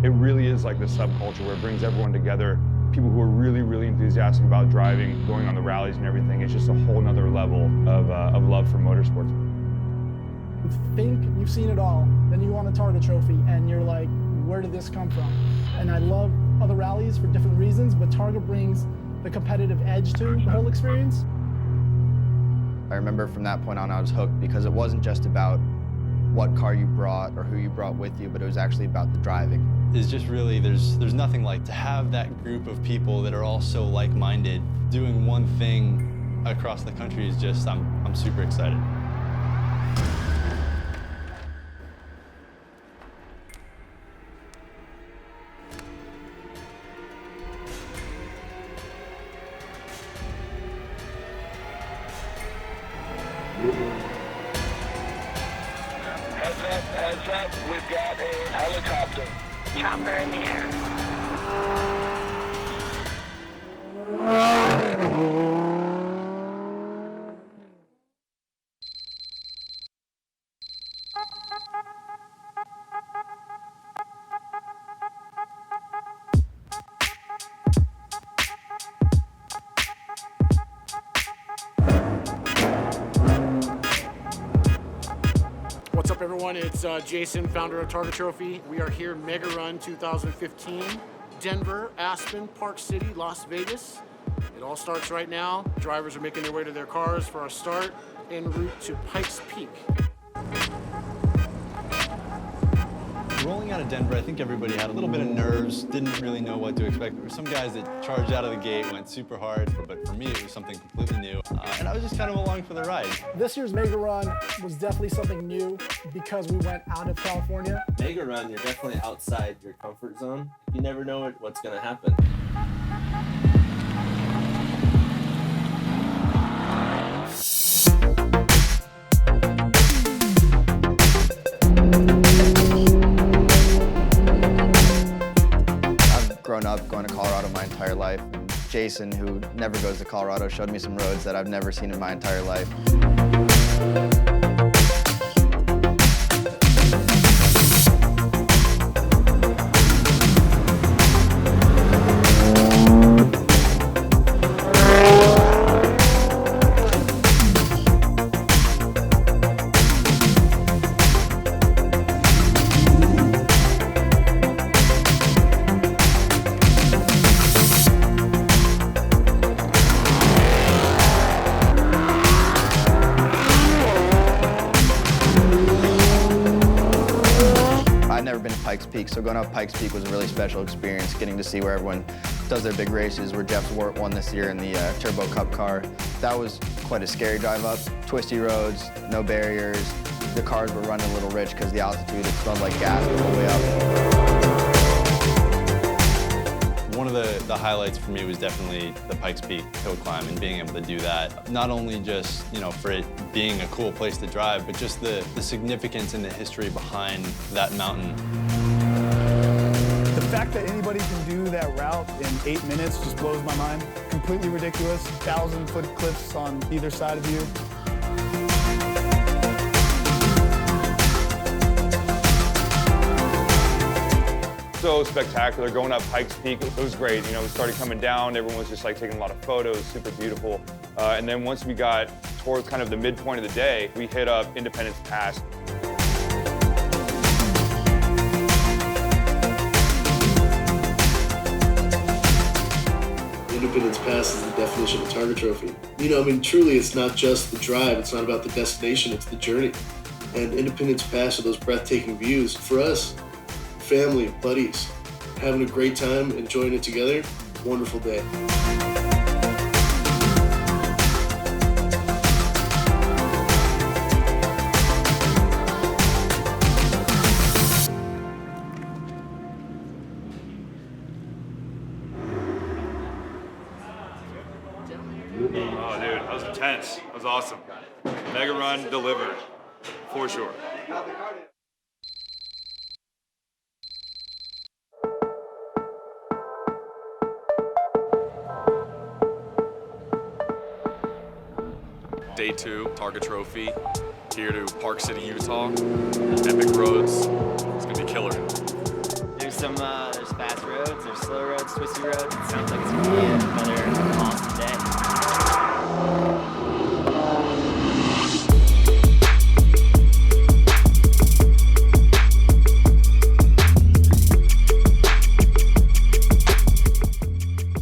it really is like the subculture where it brings everyone together. People who are really, really enthusiastic about driving, going on the rallies and everything. It's just a whole nother level of love for motorsports. You think you've seen it all, then you want a Targa Trophy, and you're like, where did this come from? And I love other rallies for different reasons, but Targa brings the competitive edge to the whole experience. I remember from that point on I was hooked because it wasn't just about what car you brought or who you brought with you, but it was actually about the driving. It's just really, there's nothing like to have that group of people that are all so like-minded. Doing one thing across the country is just, I'm super excited. Heads up, we've got a helicopter. Chopper in the air. What's up, everyone? It's Jason, founder of Targa Trophy. We are here Megarun 2015, Denver, Aspen, Park City, Las Vegas. It all starts right now. Drivers are making their way to their cars for our start en route to Pikes Peak. Rolling out of Denver, I think everybody had a little bit of nerves, didn't really know what to expect. There were some guys that charged out of the gate, went super hard, but for me it was something completely new. And I was just kind of along for the ride. This year's Megarun was definitely something new because we went out of California. Megarun, you're definitely outside your comfort zone. You never know what's going to happen. Grown up going to Colorado my entire life. And Jason, who never goes to Colorado, showed me some roads that I've never seen in my entire life. Pikes Peak, so going up Pikes Peak was a really special experience, getting to see where everyone does their big races, where Jeff Zwart won this year in the Turbo Cup car. That was quite a scary drive up. Twisty roads, no barriers. The cars were running a little rich because the altitude, it smelled like gas the whole way up. One of the highlights for me was definitely the Pikes Peak hill climb and being able to do that. Not only just, for it being a cool place to drive, but just the significance and the history behind that mountain. The fact that anybody can do that route in 8 minutes just blows my mind. Completely ridiculous. 1,000-foot cliffs on either side of you. So spectacular, going up Pikes Peak, it was great. We started coming down, everyone was just like taking a lot of photos, super beautiful. And then once we got towards kind of the midpoint of the day, we hit up Independence Pass. Independence Pass is the definition of Targa Trophy. Truly it's not just the drive, it's not about the destination, it's the journey. And Independence Pass are those breathtaking views. For us, family, buddies, having a great time, enjoying it together, wonderful day. Oh, dude, that was intense. That was awesome. Megarun delivered, for sure. Day 2, Targa Trophy, here to Park City, Utah. Epic roads, it's gonna be killer. There's some There's fast roads, there's slow roads, twisty roads. It sounds like it's gonna be another awesome day.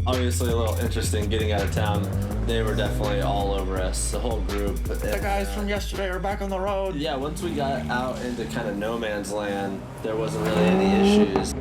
Obviously a little interesting getting out of town. They were definitely all over us, the whole group. The guys from yesterday are back on the road. Yeah, once we got out into kind of no man's land, there wasn't really any issues.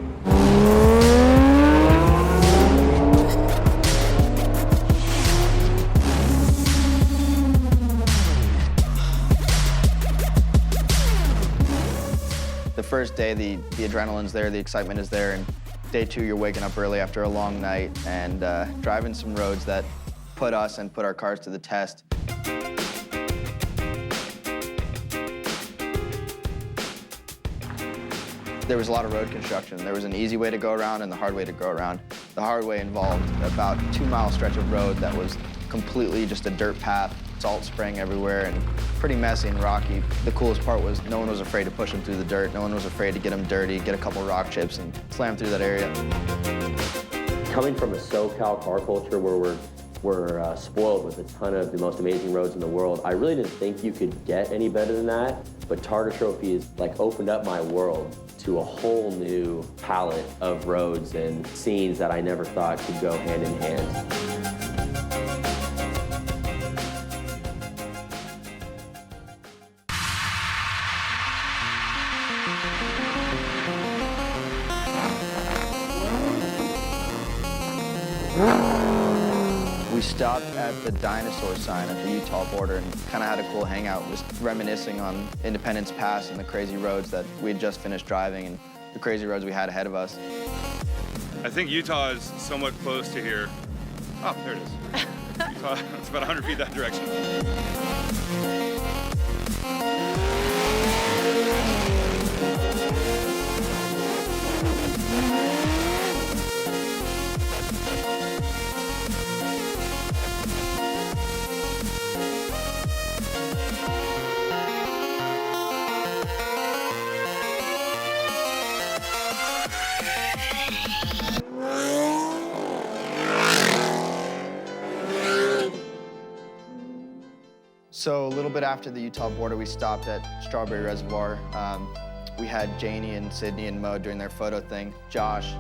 The first day, the adrenaline's there, the excitement is there, and day 2, you're waking up early after a long night and driving some roads that put us and put our cars to the test. There was a lot of road construction. There was an easy way to go around and the hard way to go around. The hard way involved about a 2-mile stretch of road that was completely just a dirt path, salt spraying everywhere, and pretty messy and rocky. The coolest part was no one was afraid to push them through the dirt. No one was afraid to get them dirty, get a couple rock chips, and slam through that area. Coming from a SoCal car culture where we're spoiled with a ton of the most amazing roads in the world, I really didn't think you could get any better than that. But Targa Trophy has opened up my world to a whole new palette of roads and scenes that I never thought could go hand in hand. We stopped at the dinosaur sign at the Utah border and kind of had a cool hangout, just reminiscing on Independence Pass and the crazy roads that we had just finished driving and the crazy roads we had ahead of us. I think Utah is somewhat close to here. Oh, there it is. Utah, it's about 100 feet that direction. So a little bit after the Utah border, we stopped at Strawberry Reservoir. We had Janie and Sydney and Mo doing their photo thing. Josh,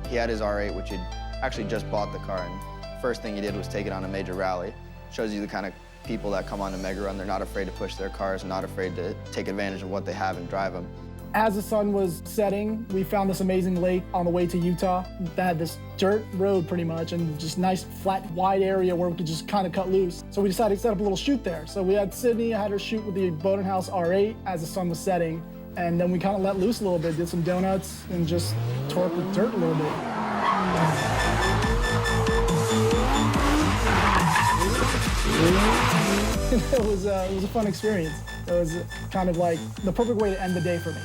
he had his R8, which he'd actually just bought the car, and first thing he did was take it on a major rally. Shows you the kind of people that come on to Megarun. They're not afraid to push their cars, not afraid to take advantage of what they have and drive them. As the sun was setting, we found this amazing lake on the way to Utah that had this dirt road pretty much and just nice flat wide area where we could just kind of cut loose. So we decided to set up a little shoot there. So we had Sydney, had her shoot with the Bodenhouse R8 as the sun was setting, and then we kind of let loose a little bit, did some donuts and just torqued the dirt a little bit. It was a fun experience. It was kind of like the perfect way to end the day for me.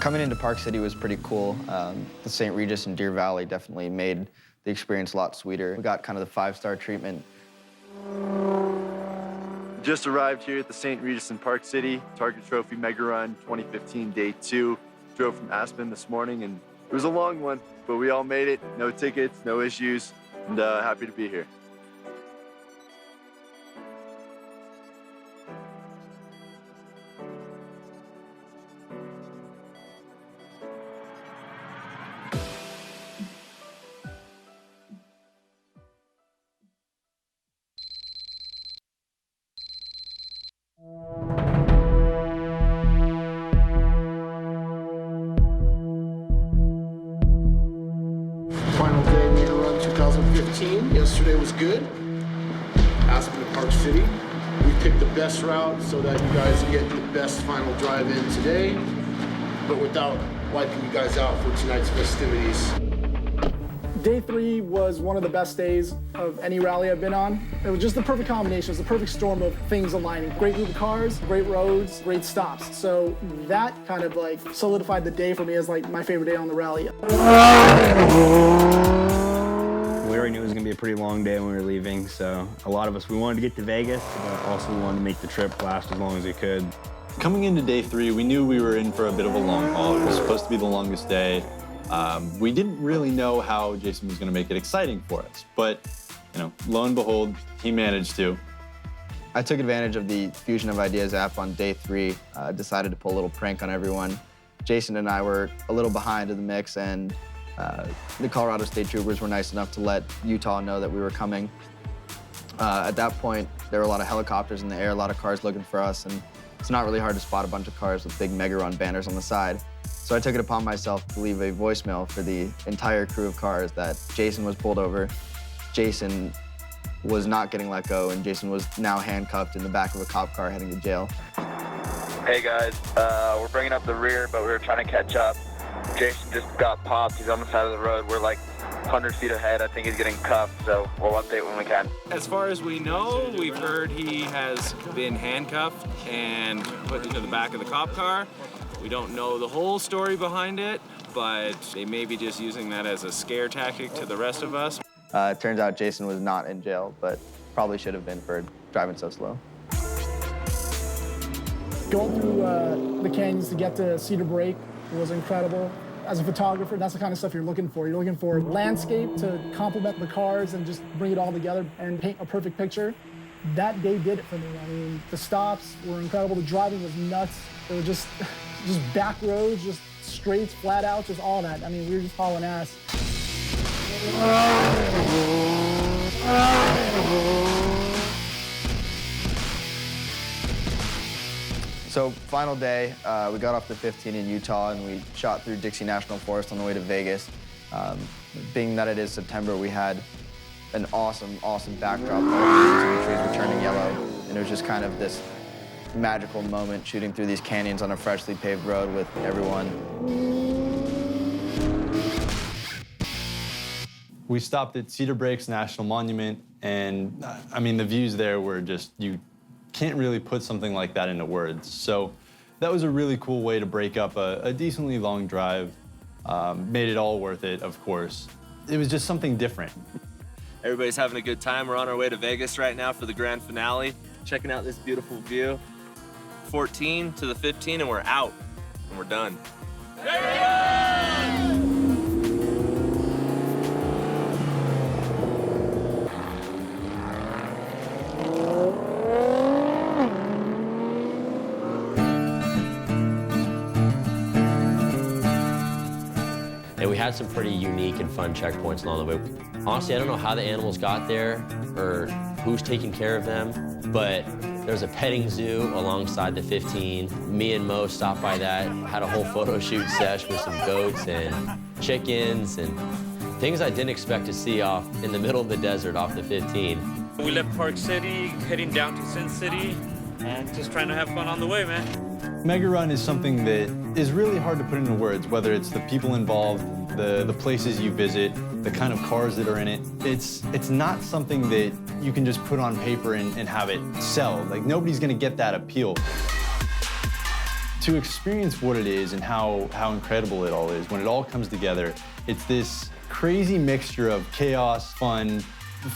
Coming into Park City was pretty cool. The St. Regis and Deer Valley definitely made the experience a lot sweeter. We got kind of the 5-star treatment. Just arrived here at the St. Regis in Park City, Targa Trophy Megarun 2015 Day 2. Drove from Aspen this morning, and it was a long one, but we all made it. No tickets, no issues, and happy to be here. Final day Megarun 2015. Yesterday was good. Aspen to Park City. We picked the best route so that you guys get the best final drive in today, but without wiping you guys out for tonight's festivities. Day 3 was one of the best days of any rally I've been on. It was just the perfect combination. It was the perfect storm of things aligning. Great group of cars, great roads, great stops. So that kind of solidified the day for me as my favorite day on the rally. We already knew it was gonna be a pretty long day when we were leaving, so a lot of us, we wanted to get to Vegas, but also we wanted to make the trip last as long as we could. Coming into day 3, we knew we were in for a bit of a long haul. It was supposed to be the longest day. We didn't really know how Jason was going to make it exciting for us, but lo and behold, he managed to. I took advantage of the Fusion of Ideas app on day 3, decided to pull a little prank on everyone. Jason and I were a little behind in the mix, and the Colorado State Troopers were nice enough to let Utah know that we were coming. At that point, there were a lot of helicopters in the air, a lot of cars looking for us, and it's not really hard to spot a bunch of cars with big Megarun banners on the side. So I took it upon myself to leave a voicemail for the entire crew of cars that Jason was pulled over, Jason was not getting let go, and Jason was now handcuffed in the back of a cop car heading to jail. Hey guys, we're bringing up the rear, but we were trying to catch up. Jason just got popped. He's on the side of the road. We're like 100 feet ahead. I think he's getting cuffed, so we'll update when we can. As far as we know, we've heard he has been handcuffed and put into the back of the cop car. We don't know the whole story behind it, but they may be just using that as a scare tactic to the rest of us. It turns out Jason was not in jail, but probably should have been for driving so slow. Going through the canyons to get to Cedar Break was incredible. As a photographer, that's the kind of stuff you're looking for. You're looking for landscape to complement the cars and just bring it all together and paint a perfect picture. That day did it for me. I mean, the stops were incredible. The driving was nuts. It was just back roads, just straights, flat out, just all that. I mean, we were just hauling ass. So final day, we got off the 15 in Utah and we shot through Dixie National Forest on the way to Vegas. Being that it is September, we had an awesome backdrop. The trees were turning yellow, and it was just kind of this magical moment shooting through these canyons on a freshly paved road with everyone. We stopped at Cedar Breaks National Monument, and I mean, the views there were just, you can't really put something like that into words. So that was a really cool way to break up a decently long drive. Made it all worth it, of course. It was just something different. Everybody's having a good time. We're on our way to Vegas right now for the grand finale. Checking out this beautiful view. 14 to the 15 and we're out, and we're done. And we had some pretty unique and fun checkpoints along the way. Honestly, I don't know how the animals got there or who's taking care of them, but there's a petting zoo alongside the 15. Me and Mo stopped by that, had a whole photo shoot sesh with some goats and chickens and things I didn't expect to see off in the middle of the desert off the 15. We left Park City, heading down to Sin City, and just trying to have fun on the way, man. Megarun is something that is really hard to put into words, whether it's the people involved, the places you visit, the kind of cars that are in it. It's not something that you can just put on paper and have it sell. Like, nobody's gonna get that appeal. To experience what it is and how incredible it all is, when it all comes together, it's this crazy mixture of chaos, fun,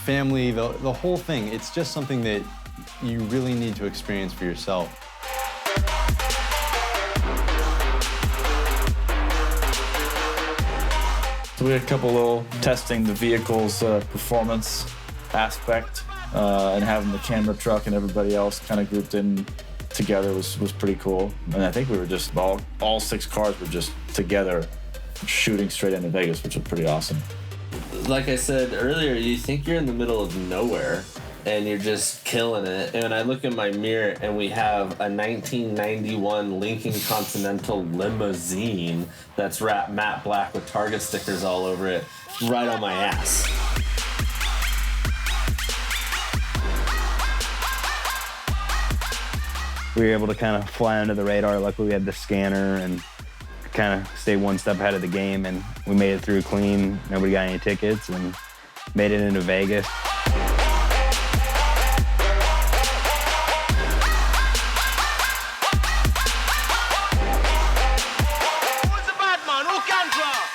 family, the whole thing. It's just something that you really need to experience for yourself. So we had a couple little testing the vehicle's performance aspect, and having the camera truck and everybody else kind of grouped in together was pretty cool. And I think we were just, all 6 cars were just together shooting straight into Vegas, which was pretty awesome. Like I said earlier, you think you're in the middle of nowhere and you're just killing it. And I look in my mirror and we have a 1991 Lincoln Continental limousine that's wrapped matte black with Targa stickers all over it, right on my ass. We were able to kind of fly under the radar. Luckily, we had the scanner and kind of stay one step ahead of the game, and we made it through clean. Nobody got any tickets and made it into Vegas.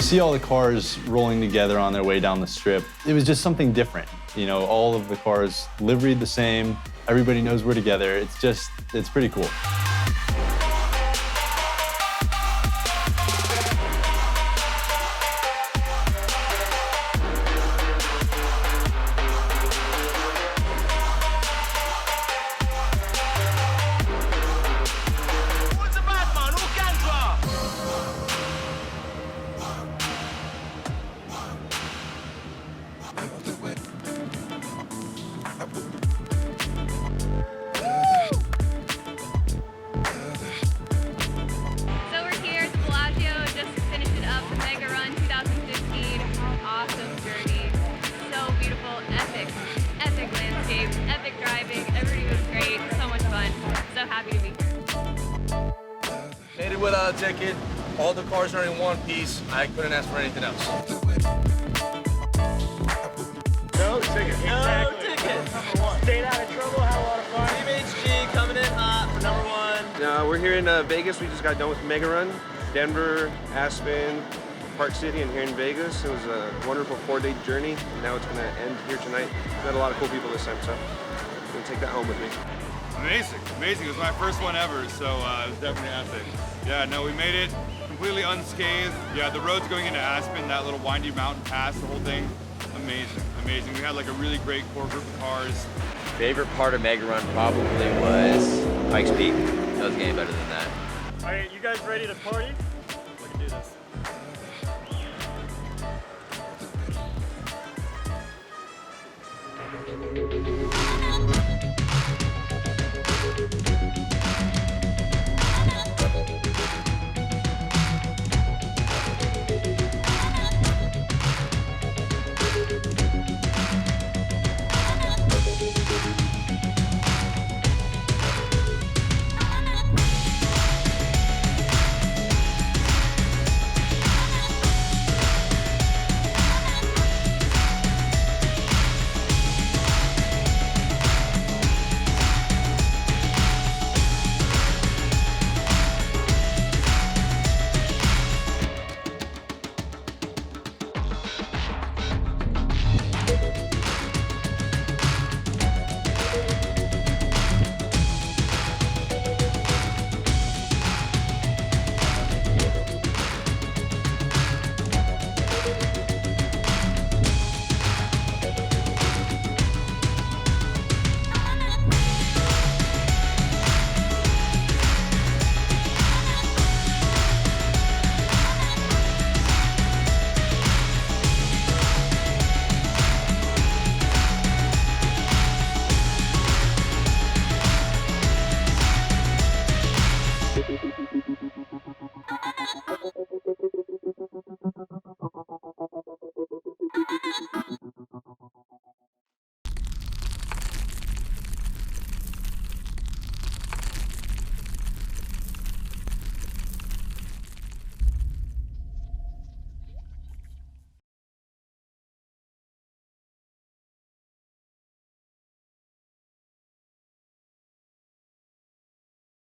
See all the cars rolling together on their way down the strip. It was just something different. You know, all of the cars liveried the same. Everybody knows we're together. It's pretty cool. without a ticket. All the cars are in one piece. I couldn't ask for anything else. No ticket. No ticket. Stayed out of trouble, had a lot of fun. Team HG coming in hot for number one. We're here in Vegas. We just got done with Megarun. Denver, Aspen, Park City, and here in Vegas. It was a wonderful 4-day journey. And now it's going to end here tonight. We met a lot of cool people this time, so I'm going to take that home with me. Amazing, amazing. It was my first one ever, so it was definitely epic. Yeah, no, we made it completely unscathed. Yeah, the roads going into Aspen, that little windy mountain pass, the whole thing, amazing, amazing. We had like a really great core group of cars. Favorite part of Megarun probably was Pikes Peak. Doesn't get any better than that. All right, you guys ready to party? We can do this.